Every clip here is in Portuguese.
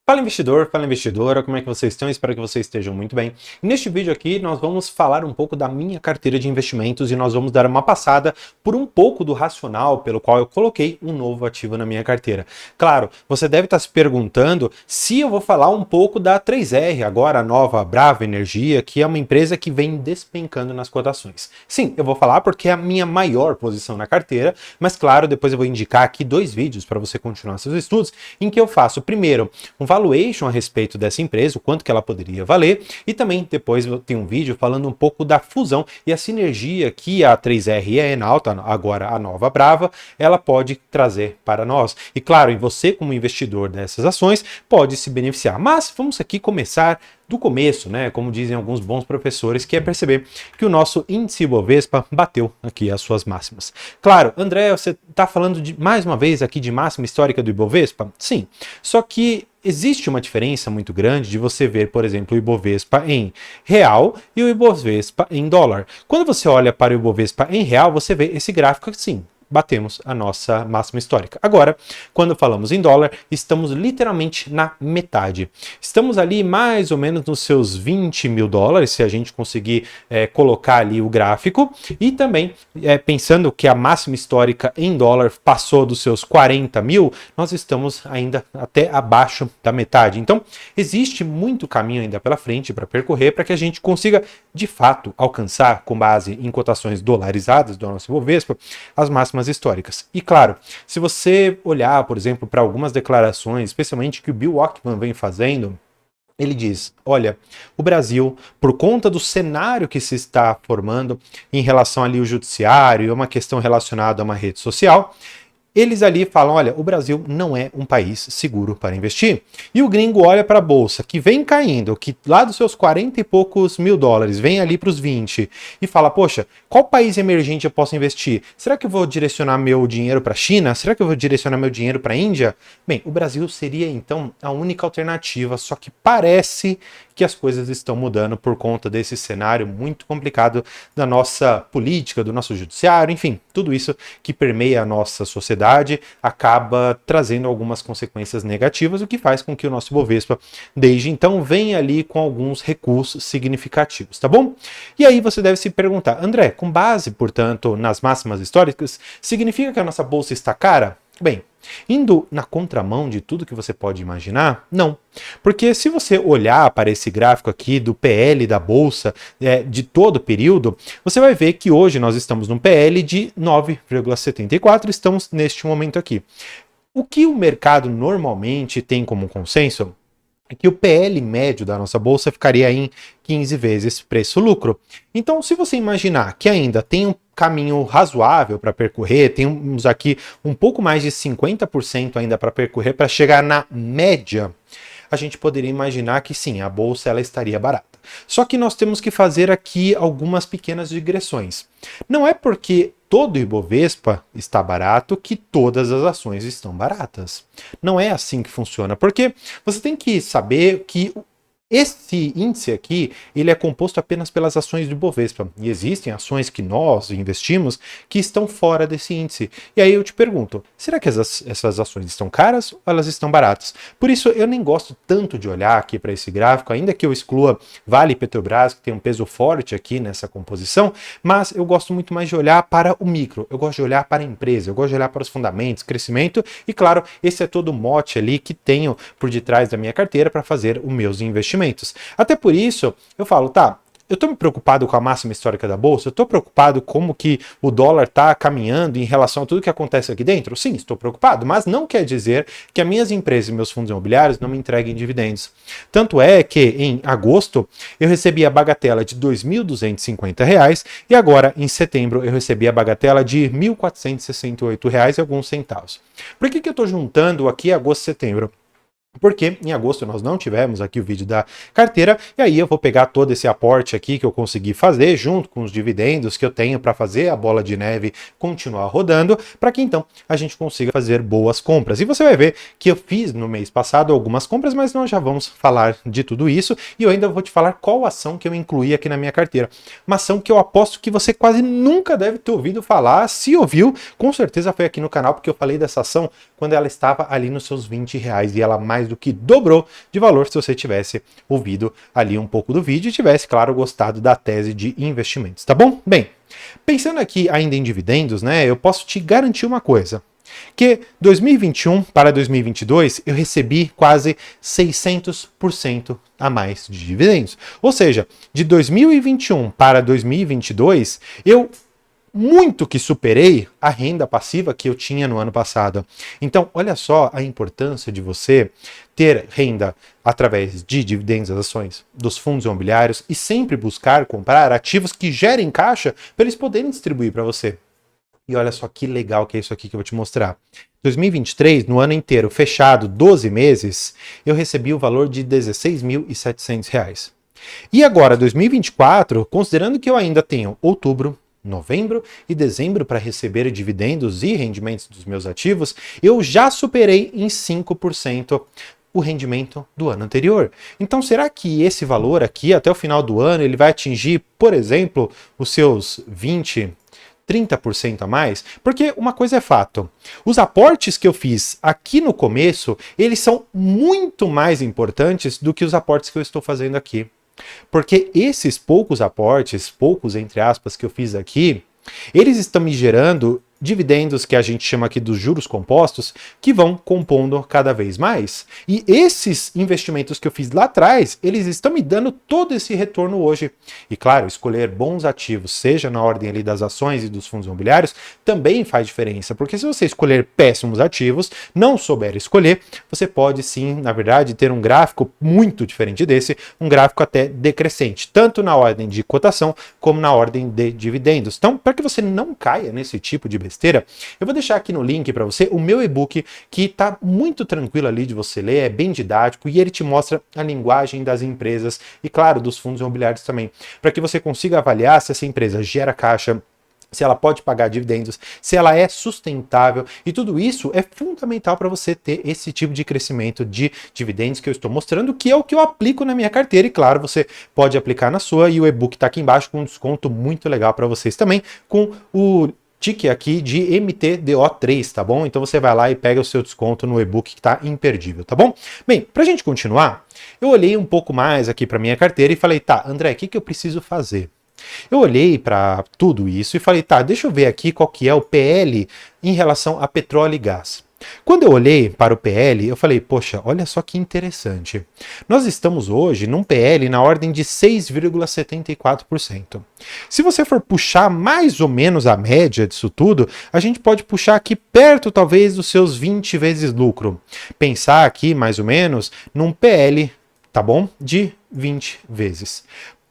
Fala investidor, fala investidora, como é que vocês estão? Espero que vocês estejam muito bem. Neste vídeo aqui nós vamos falar um pouco da minha carteira de investimentos e nós vamos dar uma passada por um pouco do racional pelo qual eu coloquei um novo ativo na minha carteira. Claro, você deve estar se perguntando se eu vou falar um pouco da 3R, agora a nova Brava Energia, que é uma empresa que vem despencando nas cotações. Sim, eu vou falar porque é a minha maior posição na carteira, mas claro, depois eu vou indicar aqui dois vídeos para você continuar seus estudos, em que eu faço primeiro um valuation a respeito dessa empresa, o quanto que ela poderia valer, e também depois eu tenho um vídeo falando um pouco da fusão e a sinergia que a 3R e a Enalta, agora a nova Brava, ela pode trazer para nós. E claro, você como investidor dessas ações pode se beneficiar. Mas vamos aqui começar do começo, né? Como dizem alguns bons professores, que é perceber que o nosso índice Ibovespa bateu aqui as suas máximas. Claro, André, você está falando mais uma vez aqui de máxima histórica do Ibovespa? Sim, só que existe uma diferença muito grande de você ver, por exemplo, o Ibovespa em real e o Ibovespa em dólar. Quando você olha para o Ibovespa em real, você vê esse gráfico assim. Batemos a nossa máxima histórica. Agora, quando falamos em dólar, estamos literalmente na metade. Estamos ali mais ou menos nos seus 20 mil dólares, se a gente conseguir colocar ali o gráfico. E também, pensando que a máxima histórica em dólar passou dos seus 40 mil, nós estamos ainda até abaixo da metade. Então, existe muito caminho ainda pela frente para percorrer para que a gente consiga, de fato, alcançar, com base em cotações dolarizadas do nosso Ibovespa, as máximas históricas. E claro, se você olhar, por exemplo, para algumas declarações, especialmente que o Bill Ackman vem fazendo, ele diz, olha, o Brasil, por conta do cenário que se está formando em relação ali ao judiciário e uma questão relacionada a uma rede social, eles ali falam, olha, o Brasil não é um país seguro para investir. E o gringo olha para a bolsa, que vem caindo, que lá dos seus 40 e poucos mil dólares, vem ali para os 20, e fala, poxa, qual país emergente eu posso investir? Será que eu vou direcionar meu dinheiro para a China? Será que eu vou direcionar meu dinheiro para a Índia? Bem, o Brasil seria então a única alternativa, só que parece que as coisas estão mudando por conta desse cenário muito complicado da nossa política, do nosso judiciário, enfim, tudo isso que permeia a nossa sociedade acaba trazendo algumas consequências negativas, o que faz com que o nosso Ibovespa, desde então, venha ali com alguns recuos significativos, tá bom? E aí você deve se perguntar, André, com base, portanto, nas máximas históricas, significa que a nossa bolsa está cara? Bem, indo na contramão de tudo que você pode imaginar, não. Porque se você olhar para esse gráfico aqui do PL da Bolsa de todo o período, você vai ver que hoje nós estamos num PL de 9,74, estamos neste momento aqui. O que o mercado normalmente tem como consenso é que o PL médio da nossa bolsa ficaria em 15 vezes preço-lucro. Então, se você imaginar que ainda tem um caminho razoável para percorrer, temos aqui um pouco mais de 50% ainda para percorrer para chegar na média, a gente poderia imaginar que sim, a bolsa ela estaria barata. Só que nós temos que fazer aqui algumas pequenas digressões. Não é porque todo o Ibovespa está barato que todas as ações estão baratas. Não é assim que funciona, porque você tem que saber que esse índice aqui, ele é composto apenas pelas ações do Ibovespa. E existem ações que nós investimos que estão fora desse índice. E aí eu te pergunto, será que essas ações estão caras ou elas estão baratas? Por isso eu nem gosto tanto de olhar aqui para esse gráfico, ainda que eu exclua Vale e Petrobras, que tem um peso forte aqui nessa composição, mas eu gosto muito mais de olhar para o micro, eu gosto de olhar para a empresa, eu gosto de olhar para os fundamentos, crescimento, e claro, esse é todo o mote ali que tenho por detrás da minha carteira para fazer os meus investimentos. Até por isso, eu falo, tá, eu estou me preocupado com a máxima histórica da Bolsa? Eu estou preocupado como que o dólar está caminhando em relação a tudo que acontece aqui dentro? Sim, estou preocupado, mas não quer dizer que as minhas empresas e meus fundos imobiliários não me entreguem dividendos. Tanto é que em agosto eu recebi a bagatela de R$ 2.250 e agora em setembro eu recebi a bagatela de R$ 1.468 e alguns centavos. Por que eu estou juntando aqui agosto e setembro? Porque em agosto nós não tivemos aqui o vídeo da carteira, e aí eu vou pegar todo esse aporte aqui que eu consegui fazer, junto com os dividendos que eu tenho para fazer a bola de neve continuar rodando, para que então a gente consiga fazer boas compras. E você vai ver que eu fiz no mês passado algumas compras, mas nós já vamos falar de tudo isso, e eu ainda vou te falar qual ação que eu incluí aqui na minha carteira. Uma ação que eu aposto que você quase nunca deve ter ouvido falar, se ouviu, com certeza foi aqui no canal, porque eu falei dessa ação quando ela estava ali nos seus R$ 20, e ela mais mais do que dobrou de valor se você tivesse ouvido ali um pouco do vídeo e tivesse, claro, gostado da tese de investimentos, tá bom? Bem, pensando aqui ainda em dividendos, né, eu posso te garantir uma coisa, que 2021 para 2022 eu recebi quase 600% a mais de dividendos. Ou seja, de 2021 para 2022, eu muito que superei a renda passiva que eu tinha no ano passado. Então, olha só a importância de você ter renda através de dividendos das ações dos fundos imobiliários e sempre buscar comprar ativos que gerem caixa para eles poderem distribuir para você. E olha só que legal que é isso aqui que eu vou te mostrar. 2023, no ano inteiro, fechado 12 meses, eu recebi o valor de R$ 16.700. E agora, 2024, considerando que eu ainda tenho outubro, novembro e dezembro para receber dividendos e rendimentos dos meus ativos, eu já superei em 5% o rendimento do ano anterior. Então, será que esse valor aqui, até o final do ano, ele vai atingir, por exemplo, os seus 30% a mais? Porque uma coisa é fato, os aportes que eu fiz aqui no começo, eles são muito mais importantes do que os aportes que eu estou fazendo aqui. Porque esses poucos aportes, poucos entre aspas, que eu fiz aqui, eles estão me gerando dividendos que a gente chama aqui dos juros compostos, que vão compondo cada vez mais. E esses investimentos que eu fiz lá atrás, eles estão me dando todo esse retorno hoje. E claro, escolher bons ativos, seja na ordem ali das ações e dos fundos imobiliários, também faz diferença, porque se você escolher péssimos ativos, não souber escolher, você pode sim, na verdade, ter um gráfico muito diferente desse, um gráfico até decrescente, tanto na ordem de cotação, como na ordem de dividendos. Então, para que você não caia nesse tipo de besteira, eu vou deixar aqui no link para você o meu e-book que está muito tranquilo ali de você ler, é bem didático e ele te mostra a linguagem das empresas e, claro, dos fundos imobiliários também, para que você consiga avaliar se essa empresa gera caixa, se ela pode pagar dividendos, se ela é sustentável, e tudo isso é fundamental para você ter esse tipo de crescimento de dividendos que eu estou mostrando, que é o que eu aplico na minha carteira, e claro, você pode aplicar na sua, e o e-book está aqui embaixo com um desconto muito legal para vocês também, com o ticket aqui de MTDO3, tá bom? Então você vai lá e pega o seu desconto no e-book que tá imperdível, tá bom? Bem, pra gente continuar, eu olhei um pouco mais aqui pra minha carteira e falei, tá, André, o que eu preciso fazer? Eu olhei para tudo isso e falei, tá, deixa eu ver aqui qual que é o PL em relação a petróleo e gás. Quando eu olhei para o PL, eu falei, poxa, olha só que interessante. Nós estamos hoje num PL na ordem de 6,74%. Se você for puxar mais ou menos a média disso tudo, a gente pode puxar aqui perto talvez dos seus 20 vezes lucro. Pensar aqui mais ou menos num PL, tá bom? De 20 vezes.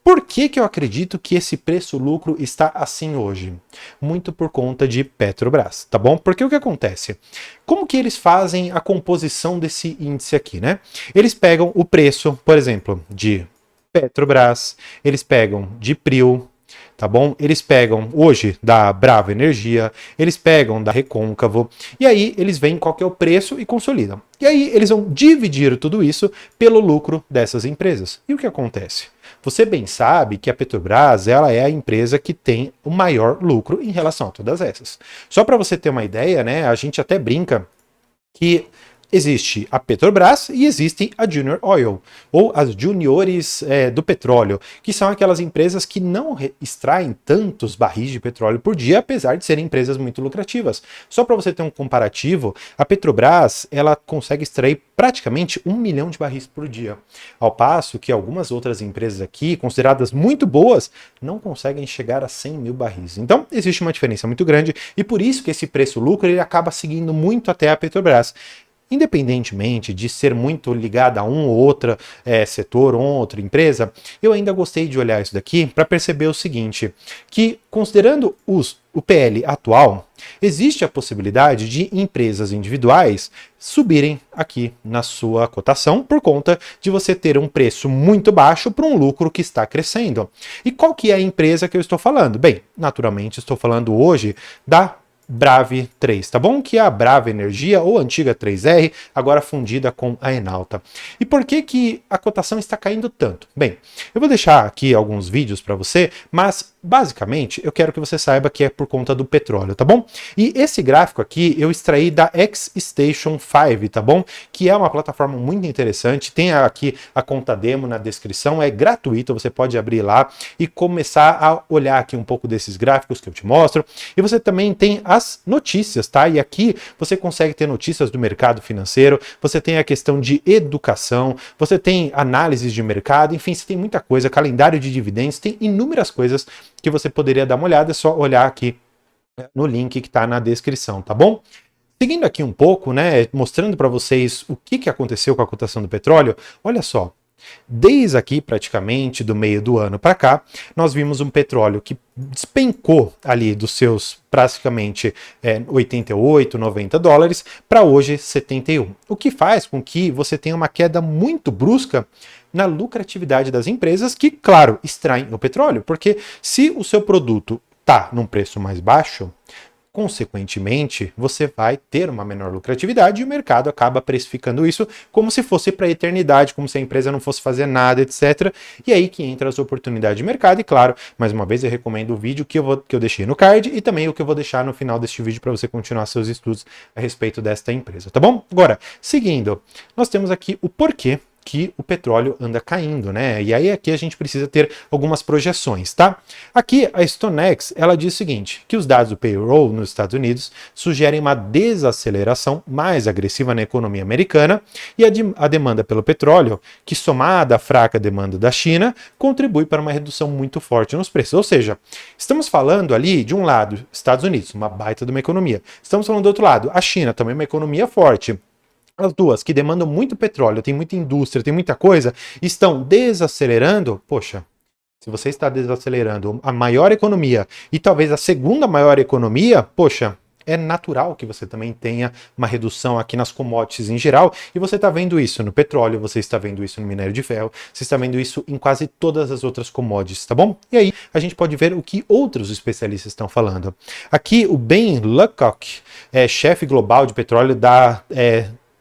Por que eu acredito que esse preço-lucro está assim hoje? Muito por conta de Petrobras, tá bom? Porque o que acontece? Como que eles fazem a composição desse índice aqui, né? Eles pegam o preço, por exemplo, de Petrobras, eles pegam de Prio, tá bom? Eles pegam hoje da Brava Energia, eles pegam da Recôncavo, e aí eles veem qual que é o preço e consolidam. E aí eles vão dividir tudo isso pelo lucro dessas empresas. E o que acontece? Você bem sabe que a Petrobras ela é a empresa que tem o maior lucro em relação a todas essas. Só para você ter uma ideia, né, a gente até brinca que existe a Petrobras e existe a Junior Oil, ou as juniores do petróleo, que são aquelas empresas que não extraem tantos barris de petróleo por dia, apesar de serem empresas muito lucrativas. Só para você ter um comparativo, a Petrobras ela consegue extrair praticamente 1 milhão de barris por dia, ao passo que algumas outras empresas aqui, consideradas muito boas, não conseguem chegar a 100 mil barris. Então, existe uma diferença muito grande e por isso que esse preço-lucro ele acaba seguindo muito até a Petrobras. Independentemente de ser muito ligada a um ou outro setor ou outra empresa, eu ainda gostei de olhar isso daqui para perceber o seguinte, que considerando o PL atual, existe a possibilidade de empresas individuais subirem aqui na sua cotação por conta de você ter um preço muito baixo para um lucro que está crescendo. E qual que é a empresa que eu estou falando? Bem, naturalmente estou falando hoje da Brave 3, tá bom? Que é a Brava Energia, ou antiga 3R, agora fundida com a Enalta. E por que a cotação está caindo tanto? Bem, eu vou deixar aqui alguns vídeos para você, mas basicamente, eu quero que você saiba que é por conta do petróleo, tá bom? E esse gráfico aqui eu extraí da Xstation 5, tá bom? Que é uma plataforma muito interessante, tem aqui a conta demo na descrição, é gratuito, você pode abrir lá e começar a olhar aqui um pouco desses gráficos que eu te mostro. E você também tem as notícias, tá? E aqui você consegue ter notícias do mercado financeiro, você tem a questão de educação, você tem análises de mercado, enfim, você tem muita coisa, calendário de dividendos, tem inúmeras coisas que você poderia dar uma olhada, é só olhar aqui no link que está na descrição, tá bom? Seguindo aqui um pouco, né, mostrando para vocês o que aconteceu com a cotação do petróleo, olha só, desde aqui praticamente do meio do ano para cá, nós vimos um petróleo que despencou ali dos seus praticamente 88, 90 dólares para hoje 71, o que faz com que você tenha uma queda muito brusca na lucratividade das empresas que, claro, extraem o petróleo, porque se o seu produto está num preço mais baixo, consequentemente, você vai ter uma menor lucratividade e o mercado acaba precificando isso como se fosse para a eternidade, como se a empresa não fosse fazer nada, etc. E aí que entra as oportunidades de mercado e, claro, mais uma vez eu recomendo o vídeo que eu deixei no card e também o que eu vou deixar no final deste vídeo para você continuar seus estudos a respeito desta empresa, tá bom? Agora, seguindo, nós temos aqui o porquê que o petróleo anda caindo, né? E aí aqui a gente precisa ter algumas projeções, tá? Aqui a StoneX, ela diz o seguinte, que os dados do payroll nos Estados Unidos sugerem uma desaceleração mais agressiva na economia americana e a demanda pelo petróleo, que somada à fraca demanda da China, contribui para uma redução muito forte nos preços. Ou seja, estamos falando ali de um lado, Estados Unidos, uma baita de uma economia. Estamos falando do outro lado, a China, também uma economia forte. As duas, que demandam muito petróleo, tem muita indústria, tem muita coisa, estão desacelerando. Poxa, se você está desacelerando a maior economia e talvez a segunda maior economia, poxa, é natural que você também tenha uma redução aqui nas commodities em geral, e você está vendo isso no petróleo, você está vendo isso no minério de ferro, você está vendo isso em quase todas as outras commodities, tá bom? E aí a gente pode ver o que outros especialistas estão falando. Aqui o Ben Lackock, chefe global de petróleo da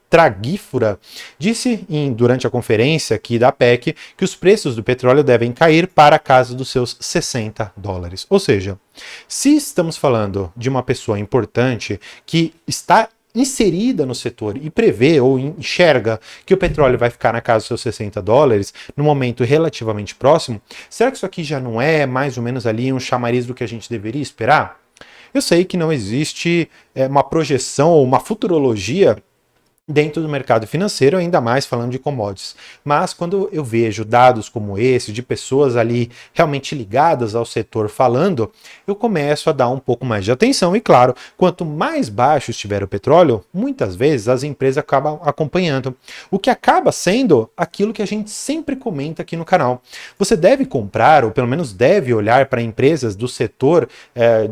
Tragifura, disse durante a conferência aqui da PEC que os preços do petróleo devem cair para a casa dos seus 60 dólares. Ou seja, se estamos falando de uma pessoa importante que está inserida no setor e prevê ou enxerga que o petróleo vai ficar na casa dos seus 60 dólares no momento relativamente próximo, será que isso aqui já não é mais ou menos ali um chamariz do que a gente deveria esperar? Eu sei que não existe uma projeção ou uma futurologia dentro do mercado financeiro, ainda mais falando de commodities. Mas quando eu vejo dados como esse, de pessoas ali realmente ligadas ao setor falando, eu começo a dar um pouco mais de atenção e, claro, quanto mais baixo estiver o petróleo, muitas vezes as empresas acabam acompanhando, o que acaba sendo aquilo que a gente sempre comenta aqui no canal. Você deve comprar, ou pelo menos deve olhar para empresas do setor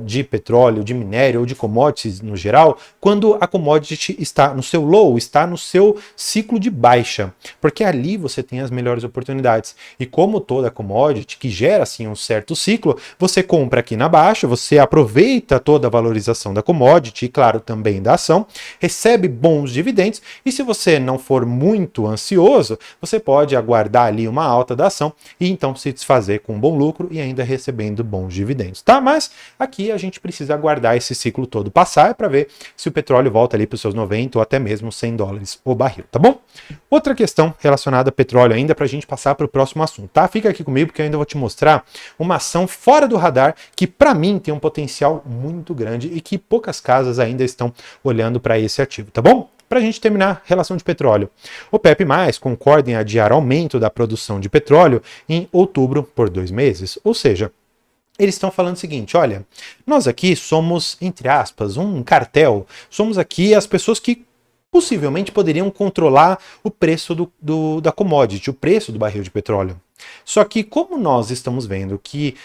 de petróleo, de minério ou de commodities no geral, quando a commodity está no seu low, está no seu ciclo de baixa, porque ali você tem as melhores oportunidades. E como toda commodity que gera assim um certo ciclo, você compra aqui na baixa, você aproveita toda a valorização da commodity e, claro, também da ação, recebe bons dividendos e se você não for muito ansioso, você pode aguardar ali uma alta da ação e então se desfazer com um bom lucro e ainda recebendo bons dividendos, tá? Mas aqui a gente precisa aguardar esse ciclo todo passar para ver se o petróleo volta ali para os seus 90 ou até mesmo 100 dólares o barril, tá bom? Outra questão relacionada a petróleo ainda para a gente passar para o próximo assunto, tá? Fica aqui comigo que eu ainda vou te mostrar uma ação fora do radar que para mim tem um potencial muito grande e que poucas casas ainda estão olhando para esse ativo, tá bom? Para a gente terminar, relação de petróleo. O OPEP+, concorda em adiar aumento da produção de petróleo em outubro por 2 meses, ou seja, eles estão falando o seguinte, olha, nós aqui somos, entre aspas, um cartel, somos aqui as pessoas que possivelmente poderiam controlar o preço da commodity, o preço do barril de petróleo. Só que como nós estamos vendo que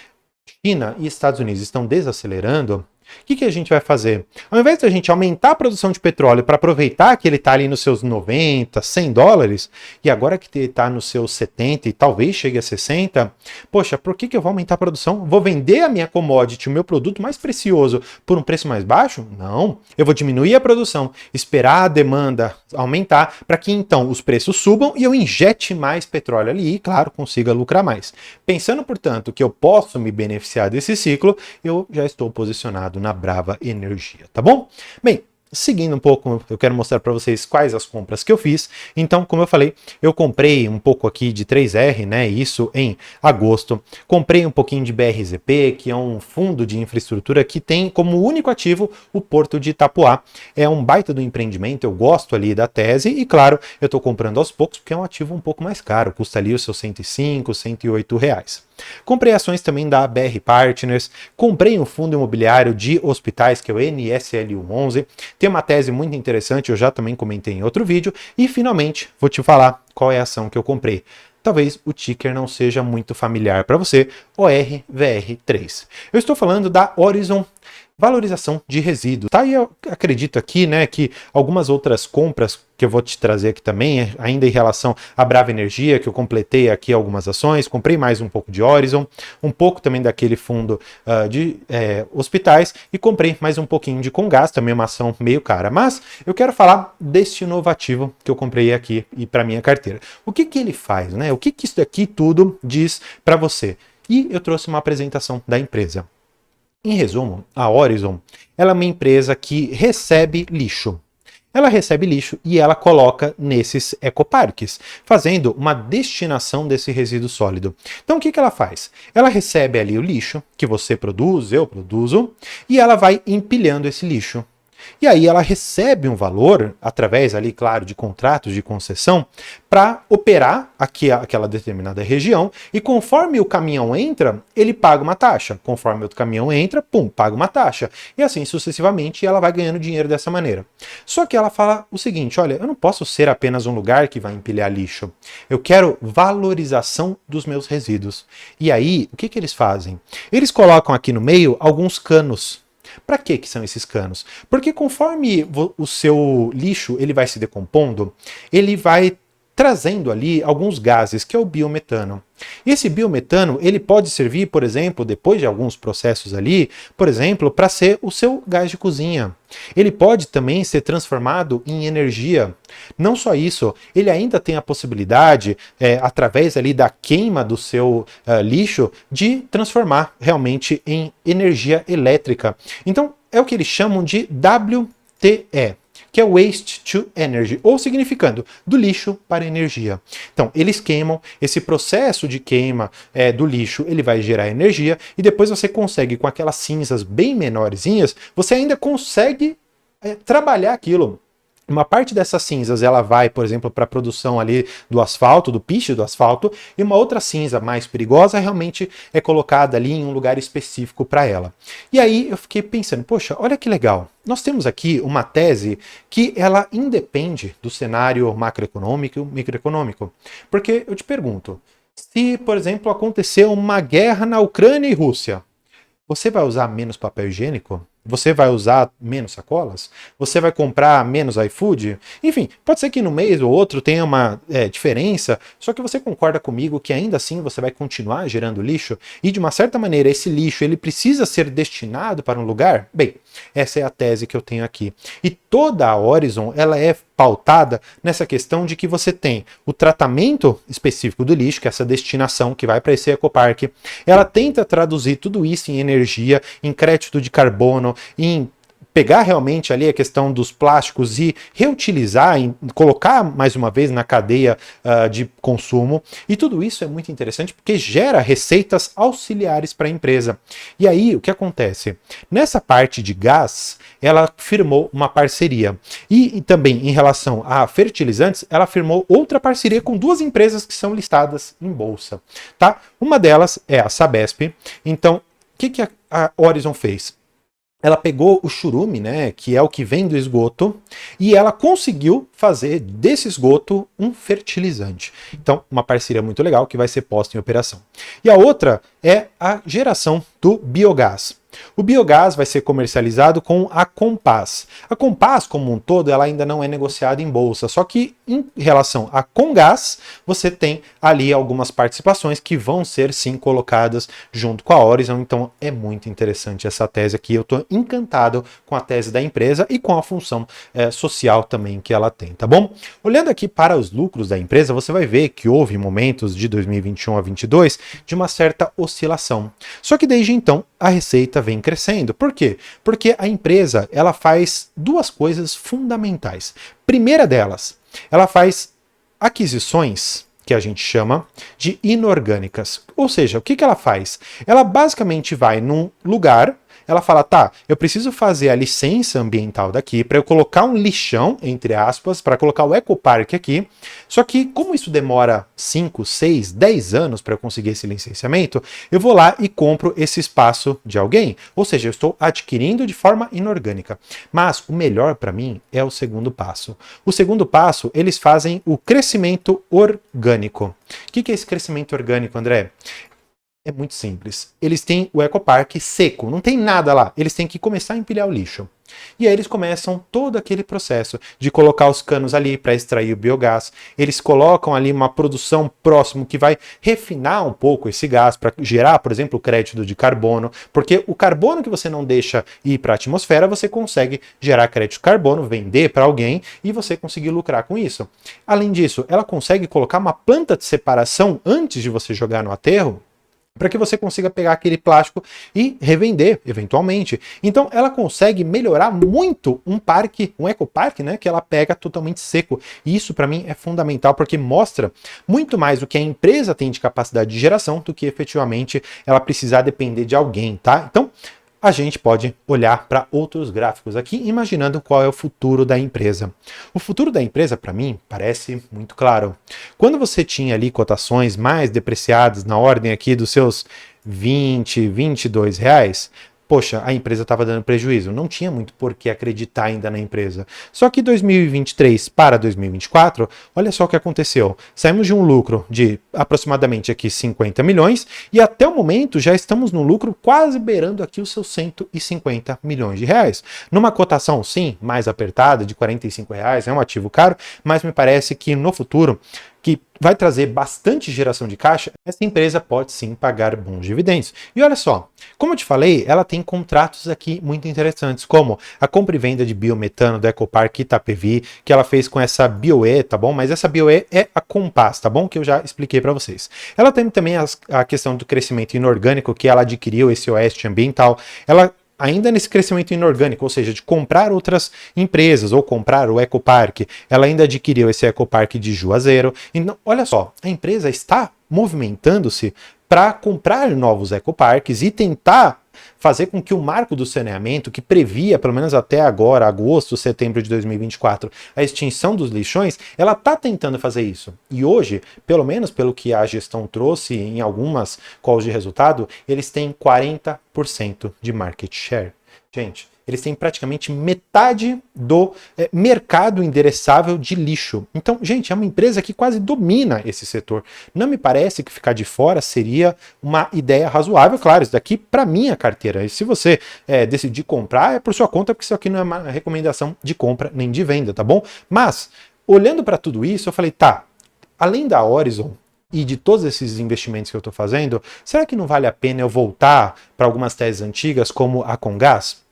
China e Estados Unidos estão desacelerando, que a gente vai fazer? Ao invés de a gente aumentar a produção de petróleo para aproveitar que ele está ali nos seus 90, 100 dólares, e agora que ele está nos seus 70 e talvez chegue a 60, poxa, por que eu vou aumentar a produção? Vou vender a minha commodity, o meu produto mais precioso, por um preço mais baixo? Não. Eu vou diminuir a produção, esperar a demanda aumentar, para que então os preços subam e eu injete mais petróleo ali e, claro, consiga lucrar mais. Pensando, portanto, que eu posso me beneficiar desse ciclo, eu já estou posicionado na Brava Energia, tá bom? Bem, seguindo um pouco, eu quero mostrar para vocês quais as compras que eu fiz. Então, como eu falei, eu comprei um pouco aqui de 3R, né? Isso em agosto. Comprei um pouquinho de BRZP, que é um fundo de infraestrutura que tem como único ativo o Porto de Itapuá. É um baita do empreendimento, eu gosto ali da tese e, claro, eu estou comprando aos poucos porque é um ativo um pouco mais caro, custa ali os seus 105, 108 reais. Comprei ações também da BR Partners, comprei um fundo imobiliário de hospitais, que é o NSL11, tem uma tese muito interessante, eu já também comentei em outro vídeo, e finalmente vou te falar qual é a ação que eu comprei. Talvez o ticker não seja muito familiar para você, ORVR3. Eu estou falando da Horizon Valorização de Resíduos. Tá? E eu acredito aqui, né, que algumas outras compras que eu vou te trazer aqui também, ainda em relação à Brava Energia, que eu completei aqui algumas ações, comprei mais um pouco de Horizon, um pouco também daquele fundo de hospitais, e comprei mais um pouquinho de Comgás, também uma ação meio cara. Mas eu quero falar deste inovativo que eu comprei aqui e para minha carteira. O que ele faz, né? O que isso aqui tudo diz para você? E eu trouxe uma apresentação da empresa. Em resumo, a Horizon, ela é uma empresa que recebe lixo. Ela recebe lixo e ela coloca nesses ecoparques, fazendo uma destinação desse resíduo sólido. Então o que ela faz? Ela recebe ali o lixo que você produz, eu produzo, e ela vai empilhando esse lixo. E aí ela recebe um valor, através ali, claro, de contratos de concessão, para operar aquela determinada região, e conforme o caminhão entra, ele paga uma taxa. Conforme o caminhão entra, pum, paga uma taxa. E assim sucessivamente, ela vai ganhando dinheiro dessa maneira. Só que ela fala o seguinte, olha, eu não posso ser apenas um lugar que vai empilhar lixo. Eu quero valorização dos meus resíduos. E aí, o que eles fazem? Eles colocam aqui no meio alguns canos. Para que são esses canos? Porque conforme o seu lixo ele vai se decompondo, ele vai trazendo ali alguns gases, que é o biometano. E esse biometano, ele pode servir, por exemplo, depois de alguns processos ali, por exemplo, para ser o seu gás de cozinha. Ele pode também ser transformado em energia. Não só isso, ele ainda tem a possibilidade, através ali da queima do seu lixo, de transformar realmente em energia elétrica. Então, é o que eles chamam de WTE. Que é Waste to Energy, ou significando do lixo para energia. Então, eles queimam, esse processo de queima do lixo, ele vai gerar energia, e depois você consegue, com aquelas cinzas bem menorzinhas, você ainda consegue trabalhar aquilo. Uma parte dessas cinzas ela vai, por exemplo, para a produção ali do asfalto, do piche do asfalto, e uma outra cinza mais perigosa realmente é colocada ali em um lugar específico para ela. E aí eu fiquei pensando, poxa, olha que legal. Nós temos aqui uma tese que ela independe do cenário macroeconômico e microeconômico. Porque eu te pergunto, se, por exemplo, acontecer uma guerra na Ucrânia e Rússia, você vai usar menos papel higiênico? Você vai usar menos sacolas? Você vai comprar menos iFood? Enfim, pode ser que no mês ou outro tenha uma diferença, só que você concorda comigo que ainda assim você vai continuar gerando lixo? E de uma certa maneira esse lixo ele precisa ser destinado para um lugar? Bem, essa é a tese que eu tenho aqui. E toda a Horizon ela é pautada nessa questão de que você tem o tratamento específico do lixo, que é essa destinação que vai para esse ecoparque. Ela tenta traduzir tudo isso em energia, em crédito de carbono, em pegar realmente ali a questão dos plásticos e reutilizar, colocar mais uma vez na cadeia de consumo. E tudo isso é muito interessante porque gera receitas auxiliares para a empresa. E aí, o que acontece? Nessa parte de gás, ela firmou uma parceria. E também em relação a fertilizantes, ela firmou outra parceria com duas empresas que são listadas em bolsa. Tá? Uma delas é a Sabesp. Então, o que a Horizon fez? Ela pegou o churume, né, que é o que vem do esgoto, e ela conseguiu fazer desse esgoto um fertilizante. Então, uma parceria muito legal que vai ser posta em operação. E a outra é a geração do biogás. O biogás vai ser comercializado com a Compass. A Compass, como um todo, ela ainda não é negociada em bolsa, só que em relação à Comgás, você tem ali algumas participações que vão ser sim colocadas junto com a Horizon, então é muito interessante essa tese aqui. Eu estou encantado com a tese da empresa e com a função social também que ela tem, tá bom? Olhando aqui para os lucros da empresa, você vai ver que houve momentos de 2021 a 2022 de uma certa oscilação. Só que desde então a receita vem crescendo. Por quê? Porque a empresa ela faz duas coisas fundamentais. Primeira delas, ela faz aquisições que a gente chama de inorgânicas. Ou seja, o que ela faz? Ela basicamente vai num lugar, ela fala, tá, eu preciso fazer a licença ambiental daqui para eu colocar um lixão, entre aspas, para colocar o ecoparque aqui. Só que como isso demora 5, 6, 10 anos para eu conseguir esse licenciamento, eu vou lá e compro esse espaço de alguém. Ou seja, eu estou adquirindo de forma inorgânica. Mas o melhor para mim é o segundo passo. O segundo passo, eles fazem o crescimento orgânico. O que é esse crescimento orgânico, André? É muito simples. Eles têm o ecoparque seco, não tem nada lá. Eles têm que começar a empilhar o lixo. E aí eles começam todo aquele processo de colocar os canos ali para extrair o biogás. Eles colocam ali uma produção próximo que vai refinar um pouco esse gás para gerar, por exemplo, o crédito de carbono, porque o carbono que você não deixa ir para a atmosfera, você consegue gerar crédito de carbono, vender para alguém e você conseguir lucrar com isso. Além disso, ela consegue colocar uma planta de separação antes de você jogar no aterro, para que você consiga pegar aquele plástico e revender, eventualmente. Então, ela consegue melhorar muito um parque, um ecoparque, né, que ela pega totalmente seco. E isso, para mim, é fundamental, porque mostra muito mais o que a empresa tem de capacidade de geração do que, efetivamente, ela precisar depender de alguém, tá? Então, a gente pode olhar para outros gráficos aqui, imaginando qual é o futuro da empresa. O futuro da empresa, para mim, parece muito claro. Quando você tinha ali cotações mais depreciadas, na ordem aqui dos seus 20, 22 reais, poxa, a empresa estava dando prejuízo, não tinha muito por que acreditar ainda na empresa. Só que 2023 para 2024, olha só o que aconteceu. Saímos de um lucro de aproximadamente aqui 50 milhões e até o momento já estamos no lucro quase beirando aqui os seus 150 milhões de reais. Numa cotação, sim, mais apertada, de 45 reais, é um ativo caro, mas me parece que no futuro, que vai trazer bastante geração de caixa, essa empresa pode sim pagar bons dividendos. E olha só, como eu te falei, ela tem contratos aqui muito interessantes, como a compra e venda de biometano do Ecoparque Itapevi, que ela fez com essa BioE, tá bom? Mas essa BioE é a Compass, tá bom? Que eu já expliquei para vocês. Ela tem também a questão do crescimento inorgânico, que ela adquiriu esse Oeste Ambiental. Ela ainda nesse crescimento inorgânico, ou seja, de comprar outras empresas ou comprar o ecoparque, ela ainda adquiriu esse ecoparque de Juazeiro. Então, olha só, a empresa está movimentando-se para comprar novos ecoparques e tentar fazer com que o marco do saneamento, que previa, pelo menos até agora, agosto, setembro de 2024, a extinção dos lixões, ela está tentando fazer isso. E hoje, pelo menos pelo que a gestão trouxe em algumas calls de resultado, eles têm 40% de market share. Gente, eles têm praticamente metade do mercado endereçável de lixo. Então, gente, é uma empresa que quase domina esse setor. Não me parece que ficar de fora seria uma ideia razoável. Claro, isso daqui para minha carteira. E se você decidir comprar, é por sua conta, porque isso aqui não é uma recomendação de compra nem de venda, tá bom? Mas, olhando para tudo isso, eu falei, tá, além da Horizon e de todos esses investimentos que eu estou fazendo, será que não vale a pena eu voltar para algumas teses antigas, como a Comgás?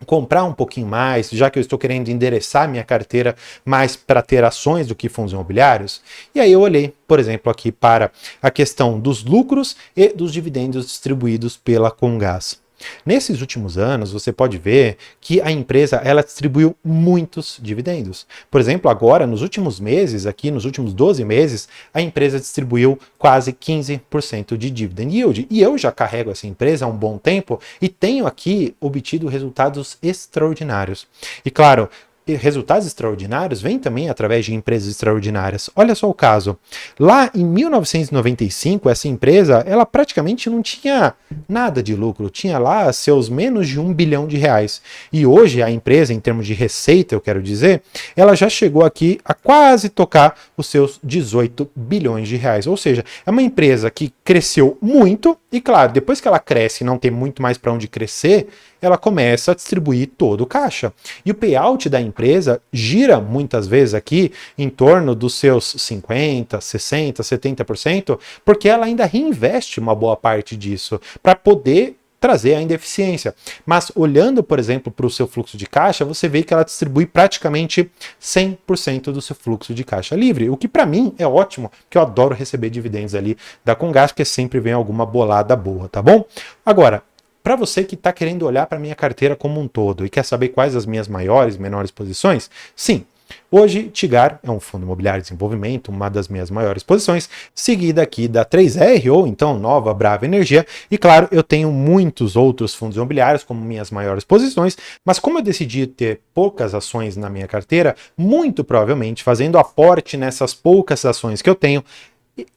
Comprar um pouquinho mais, já que eu estou querendo endereçar minha carteira mais para ter ações do que fundos imobiliários. E aí eu olhei, por exemplo, aqui para a questão dos lucros e dos dividendos distribuídos pela Comgás. Nesses últimos anos, você pode ver que a empresa ela distribuiu muitos dividendos. Por exemplo, agora, nos últimos meses, aqui nos últimos 12 meses, a empresa distribuiu quase 15% de dividend yield. E eu já carrego essa empresa há um bom tempo e tenho aqui obtido resultados extraordinários. E claro, resultados extraordinários vêm também através de empresas extraordinárias. Olha só o caso. Lá em 1995, essa empresa, ela praticamente não tinha nada de lucro, tinha lá seus menos de 1 bilhão de reais. E hoje a empresa, em termos de receita, eu quero dizer, ela já chegou aqui a quase tocar os seus 18 bilhões de reais. Ou seja, é uma empresa que cresceu muito e, claro, depois que ela cresce e não tem muito mais para onde crescer, ela começa a distribuir todo o caixa. E o payout da empresa gira muitas vezes aqui em torno dos seus 50%, 60%, 70%, porque ela ainda reinveste uma boa parte disso para poder trazer ainda eficiência. Mas olhando, por exemplo, para o seu fluxo de caixa, você vê que ela distribui praticamente 100% do seu fluxo de caixa livre, o que para mim é ótimo, porque eu adoro receber dividendos ali da Comgás, porque sempre vem alguma bolada boa, tá bom? Agora, para você que está querendo olhar para a minha carteira como um todo e quer saber quais as minhas maiores e menores posições, sim, hoje Tigar é um fundo imobiliário de desenvolvimento, uma das minhas maiores posições, seguida aqui da 3R ou então Nova Brava Energia, e claro, eu tenho muitos outros fundos imobiliários como minhas maiores posições, mas como eu decidi ter poucas ações na minha carteira, muito provavelmente fazendo aporte nessas poucas ações que eu tenho,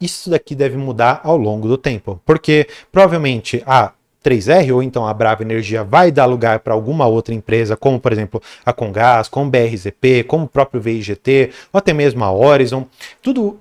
isso daqui deve mudar ao longo do tempo, porque provavelmente 3R ou então a Brava Energia vai dar lugar para alguma outra empresa, como por exemplo a Comgás, como BRZP, como o próprio VIGT, ou até mesmo a Horizon.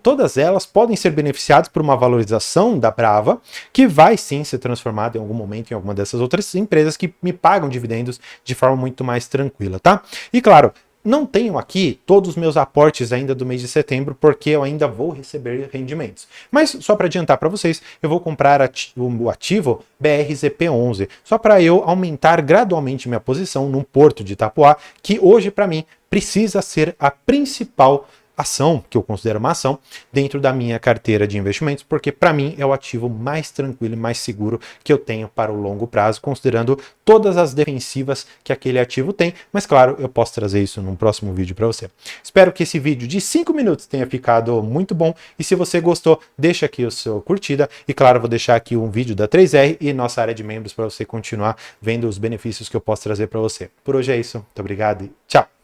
Todas elas podem ser beneficiadas por uma valorização da Brava, que vai sim ser transformada em algum momento em alguma dessas outras empresas que me pagam dividendos de forma muito mais tranquila, tá? E claro, não tenho aqui todos os meus aportes ainda do mês de setembro, porque eu ainda vou receber rendimentos. Mas só para adiantar para vocês, eu vou comprar o ativo BRZP11, só para eu aumentar gradualmente minha posição num porto de Itapoá, que hoje para mim precisa ser a principal ação, que eu considero uma ação, dentro da minha carteira de investimentos, porque para mim é o ativo mais tranquilo e mais seguro que eu tenho para o longo prazo, considerando todas as defensivas que aquele ativo tem, mas claro, eu posso trazer isso num próximo vídeo para você. Espero que esse vídeo de 5 minutos tenha ficado muito bom, e se você gostou, deixa aqui o seu curtida, e claro, vou deixar aqui um vídeo da 3R e nossa área de membros para você continuar vendo os benefícios que eu posso trazer para você. Por hoje é isso, muito obrigado e tchau!